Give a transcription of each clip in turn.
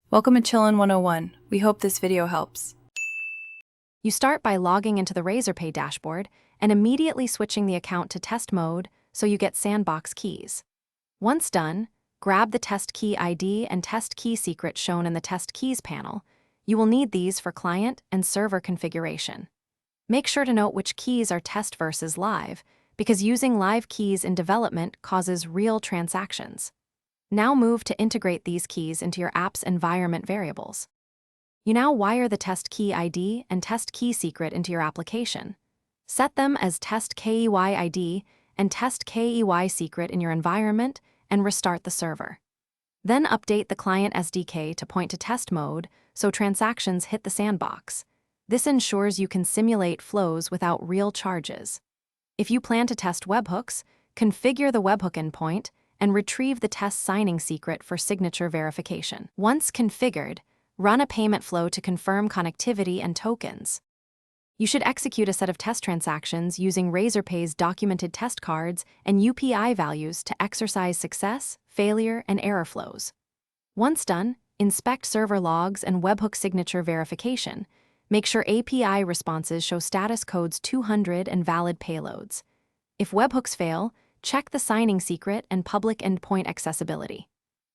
Welcome to Chillin' 101. We hope this video helps. You start by logging into the Razorpay dashboard and immediately switching the account to test mode so you get sandbox keys. Once done, grab the test key ID and test key secret shown in the test keys panel. You will need these for client and server configuration. Make sure to note which keys are test versus live, because using live keys in development causes real transactions. Now move to integrate these keys into your app's environment variables. You now wire the test key ID and test key secret into your application. Set them as test KEY ID and test KEY secret in your environment and restart the server. Then update the client SDK to point to test mode so transactions hit the sandbox. This ensures you can simulate flows without real charges. If you plan to test webhooks, configure the webhook endpoint and retrieve the test signing secret for signature verification. Once configured, run a payment flow to confirm connectivity and tokens. You should execute a set of test transactions using Razorpay's documented test cards and UPI values to exercise success, failure, and error flows. Once done, inspect server logs and webhook signature verification. Make sure API responses show status codes 200 and valid payloads. If webhooks fail, check the signing secret and public endpoint accessibility.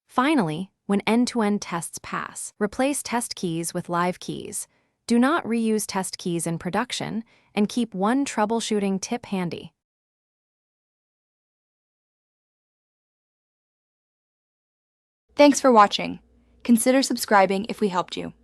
Finally, when end-to-end tests pass, replace test keys with live keys. Do not reuse test keys in production, and keep one troubleshooting tip handy. Thanks for watching. Consider subscribing if we helped you.